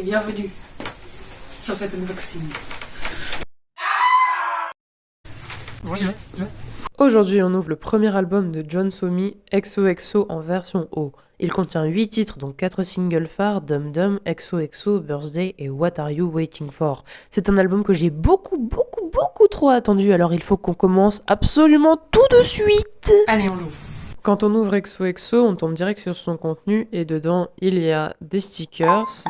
bienvenue sur cette unboxing. Bonjour. Aujourd'hui, on ouvre le premier album de John Somi, XOXO en version O. Il contient 8 titres, dont 4 singles phares, Dum Dum, XOXO, Birthday et What Are You Waiting For. C'est un album que j'ai beaucoup trop attendu, alors il faut qu'on commence absolument tout de suite. Allez, on l'ouvre. Quand on ouvre XOXO, on tombe direct sur son contenu et dedans, il y a des stickers.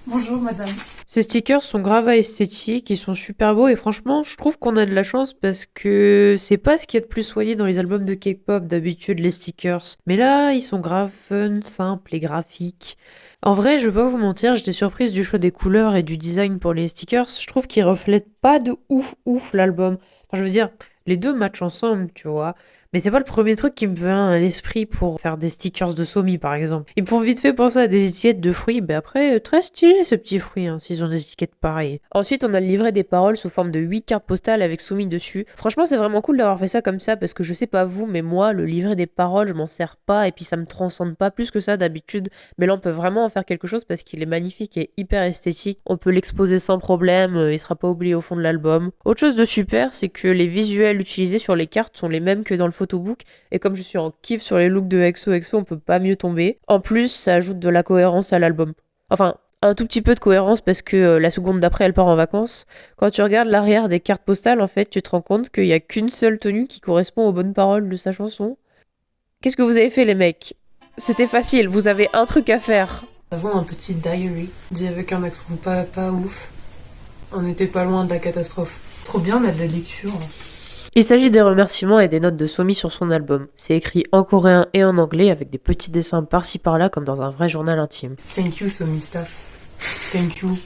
Bonjour madame. Ces stickers sont grave esthétiques, ils sont super beaux et franchement, je trouve qu'on a de la chance parce que c'est pas ce qu'il y a de plus soigné dans les albums de K-pop d'habitude, les stickers. Mais là, ils sont grave fun, simples et graphiques. En vrai, je vais pas vous mentir, j'étais surprise du choix des couleurs et du design pour les stickers. Je trouve qu'ils reflètent pas de ouf l'album. Enfin, je veux dire, les deux matchent ensemble, tu vois. Mais c'est pas le premier truc qui me vient à l'esprit pour faire des stickers de Somi, par exemple. Ils me font vite fait penser à des étiquettes de fruits, mais après, très stylé ces petits fruits, hein, s'ils ont des étiquettes pareilles. Ensuite, on a le livret des paroles sous forme de 8 cartes postales avec Somi dessus. Franchement, c'est vraiment cool d'avoir fait ça comme ça, parce que je sais pas vous, mais moi, le livret des paroles, je m'en sers pas, et puis ça me transcende pas plus que ça d'habitude. Mais là, on peut vraiment en faire quelque chose parce qu'il est magnifique et hyper esthétique. On peut l'exposer sans problème, il sera pas oublié au fond de l'album. Autre chose de super, c'est que les visuels utilisés sur les cartes sont les mêmes que dans le photobook, et comme je suis en kiff sur les looks de XOXO, on peut pas mieux tomber. En plus, ça ajoute de la cohérence à l'album. Enfin, un tout petit peu de cohérence parce que la seconde d'après, elle part en vacances. Quand tu regardes l'arrière des cartes postales, en fait, tu te rends compte qu'il y a qu'une seule tenue qui correspond aux bonnes paroles de sa chanson. Qu'est-ce que vous avez fait, les mecs? C'était facile, vous avez un truc à faire. Nous avons un petit diary, dit avec un accent pas ouf. On n'était pas loin de la catastrophe. Trop bien, on a de la lecture. Il s'agit des remerciements et des notes de Somi sur son album. C'est écrit en coréen et en anglais avec des petits dessins par-ci par-là comme dans un vrai journal intime. Thank you, Somi Staff. Thank you.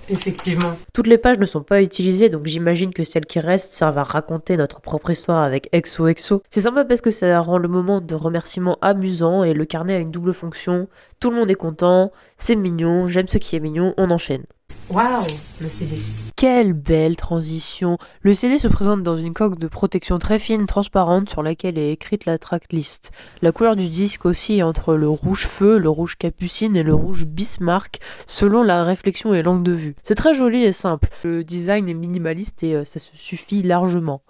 Effectivement. Toutes les pages ne sont pas utilisées, donc j'imagine que celles qui restent servent à raconter notre propre histoire avec XOXO. C'est sympa parce que ça rend le moment de remerciement amusant et le carnet a une double fonction. Tout le monde est content, c'est mignon, j'aime ce qui est mignon, on enchaîne. Waouh, le CD. Quelle belle transition! Le CD se présente dans une coque de protection très fine, transparente, sur laquelle est écrite la tracklist. La couleur du disque oscille entre le rouge feu, le rouge capucine et le rouge Bismarck, selon la réflexion et l'angle de vue. C'est très joli et simple. Le design est minimaliste et ça se suffit largement.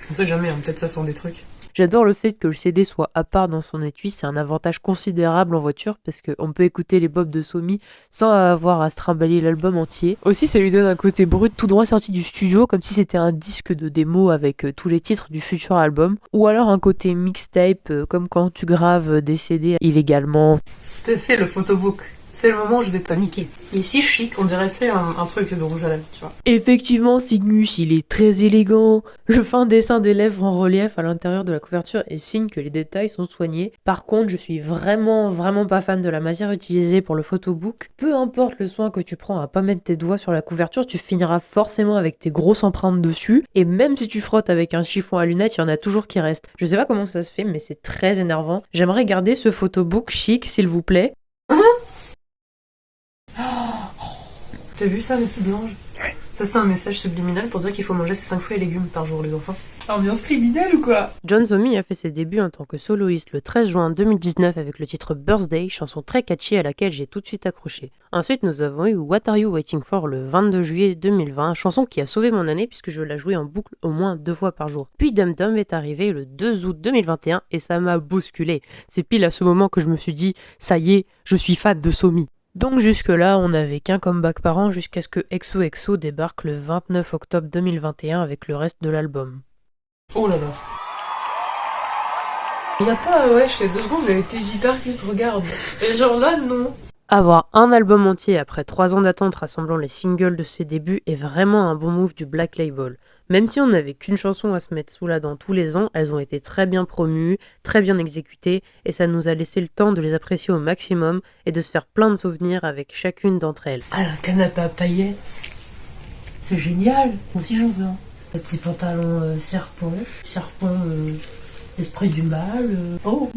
On sait jamais, hein, peut-être ça sent des trucs. J'adore le fait que le CD soit à part dans son étui, c'est un avantage considérable en voiture parce qu'on peut écouter les bobs de Somi sans avoir à se trimballer l'album entier. Aussi, ça lui donne un côté brut tout droit sorti du studio, comme si c'était un disque de démo avec tous les titres du futur album, ou alors un côté mixtape, comme quand tu graves des CD illégalement. C'est le photobook. C'est le moment où je vais paniquer. Il est si chic, on dirait, tu sais, un truc de rouge à lèvres, tu vois. Effectivement, Cygnus, il est très élégant. Le fin dessin des lèvres en relief à l'intérieur de la couverture est signe que les détails sont soignés. Par contre, je suis vraiment pas fan de la matière utilisée pour le photobook. Peu importe le soin que tu prends à pas mettre tes doigts sur la couverture, tu finiras forcément avec tes grosses empreintes dessus. Et même si tu frottes avec un chiffon à lunettes, il y en a toujours qui restent. Je sais pas comment ça se fait, mais c'est très énervant. J'aimerais garder ce photobook chic, s'il vous plaît. T'as vu ça, les petites anges? Ouais. Ça, c'est un message subliminal pour dire qu'il faut manger ses 5 fruits et légumes par jour, les enfants. Ambiance criminelle ou quoi? John Somi a fait ses débuts en tant que soloiste le 13 juin 2019 avec le titre Birthday, chanson très catchy à laquelle j'ai tout de suite accroché. Ensuite, nous avons eu What Are You Waiting For le 22 juillet 2020, chanson qui a sauvé mon année puisque je la jouais en boucle au moins 2 fois par jour. Puis Dum Dum est arrivé le 2 août 2021 et ça m'a bousculé. C'est pile à ce moment que je me suis dit, ça y est, je suis fan de Somi. Donc jusque-là, on n'avait qu'un comeback par an jusqu'à ce que XOXO débarque le 29 octobre 2021 avec le reste de l'album. Oh là là. Il n'y a pas, ouais, je fais 2 secondes, elle était hyper cute, regarde. Et genre là, non. Avoir un album entier après 3 ans d'attente rassemblant les singles de ses débuts est vraiment un bon move du Black Label. Même si on n'avait qu'une chanson à se mettre sous la dent tous les ans, elles ont été très bien promues, très bien exécutées, et ça nous a laissé le temps de les apprécier au maximum et de se faire plein de souvenirs avec chacune d'entre elles. Ah, un canapé à paillettes. C'est génial. Moi aussi j'en veux un. Petit pantalon serpent, esprit du mal. Oh.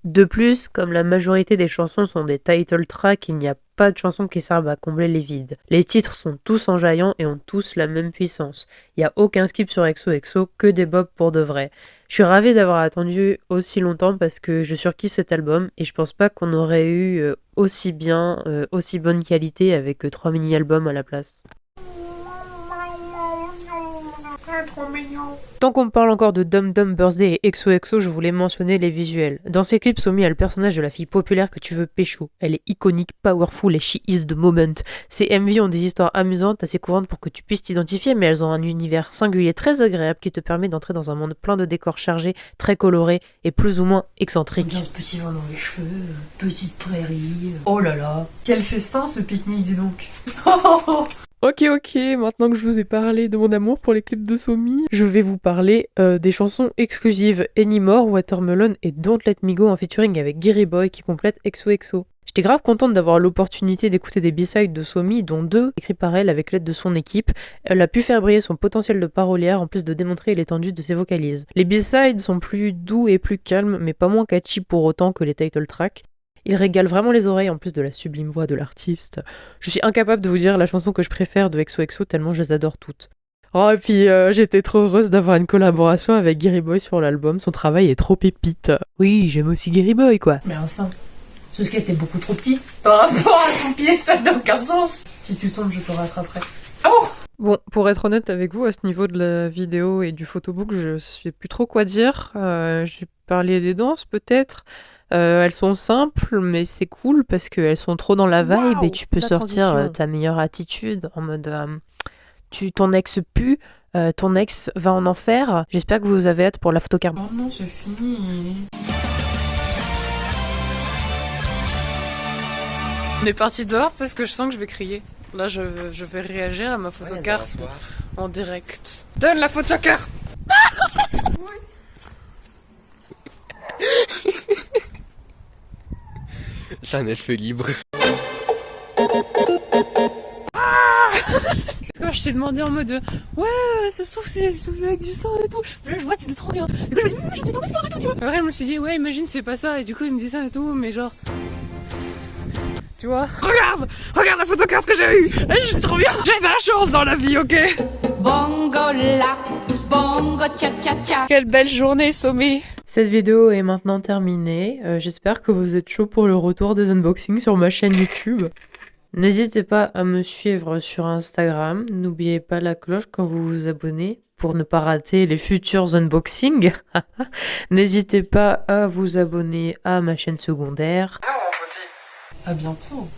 De plus, comme la majorité des chansons sont des title tracks, il n'y a pas de chansons qui servent à combler les vides. Les titres sont tous enjaillants et ont tous la même puissance. Il n'y a aucun skip sur XOXO, que des bobs pour de vrai. Je suis ravie d'avoir attendu aussi longtemps parce que je surkiffe cet album et je pense pas qu'on aurait eu aussi bien, aussi bonne qualité avec 3 mini-albums à la place. Trop mignon. Tant qu'on parle encore de Dum Dum Birthday et XOXO, je voulais mentionner les visuels. Dans ces clips, Somi a le personnage de la fille populaire que tu veux pécho. Elle est iconique, powerful et she is the moment. Ces MV ont des histoires amusantes, assez courantes pour que tu puisses t'identifier, mais elles ont un univers singulier très agréable qui te permet d'entrer dans un monde plein de décors chargés, très colorés et plus ou moins excentriques. Regarde ce petit vent dans les cheveux, petite prairie. Oh là là. Quel festin ce pique-nique, dis donc. Ok, maintenant que je vous ai parlé de mon amour pour les clips de Somi, je vais vous parler des chansons exclusives Anymore, Watermelon et Don't Let Me Go en featuring avec Gary Boy qui complète XOXO. J'étais grave contente d'avoir l'opportunité d'écouter des B-sides de Somi, dont 2 écrits par elle avec l'aide de son équipe. Elle a pu faire briller son potentiel de parolière en plus de démontrer l'étendue de ses vocalises. Les B-sides sont plus doux et plus calmes, mais pas moins catchy pour autant que les title tracks. Il régale vraiment les oreilles en plus de la sublime voix de l'artiste. Je suis incapable de vous dire la chanson que je préfère de XOXO tellement je les adore toutes. Oh et puis j'étais trop heureuse d'avoir une collaboration avec Gary Boy sur l'album, son travail est trop pépite. Oui, j'aime aussi Gary Boy quoi. Mais enfin, ce skate est beaucoup trop petit par rapport à son pied, ça n'a aucun sens. Si tu tombes, je te rattraperai. Oh! Bon, pour être honnête avec vous, à ce niveau de la vidéo et du photobook, je sais plus trop quoi dire. J'ai parlé des danses peut-être. Elles sont simples, mais c'est cool parce qu'elles sont trop dans la vibe et tu peux sortir ta meilleure attitude en mode ton ex pue, ton ex va en enfer. J'espère que vous avez hâte pour la photocarte. Oh non, c'est fini. On est parti dehors parce que je sens que je vais crier. Là, je vais réagir à ma photocarte en direct. Donne la photocarte. C'est un elfe libre. Quand je t'ai demandé en mode ouais, ce souffle c'est avec du sang et tout. Puis là, je vois c'était trop bien. Et puis je me dis, je vais dans l'espoir et tout, tu vois. Après, je me suis dit, ouais, imagine c'est pas ça. Et du coup, il me dit ça et tout, mais genre. Tu vois. Regarde la photocarte que j'ai eue. Je suis trop bien. J'ai de la chance dans la vie, ok. Bongo la, bongo cha cha cha. Quelle belle journée, Somi. Cette vidéo est maintenant terminée. J'espère que vous êtes chaud pour le retour des unboxings sur ma chaîne YouTube. N'hésitez pas à me suivre sur Instagram. N'oubliez pas la cloche quand vous vous abonnez pour ne pas rater les futurs unboxings. N'hésitez pas à vous abonner à ma chaîne secondaire. À bientôt.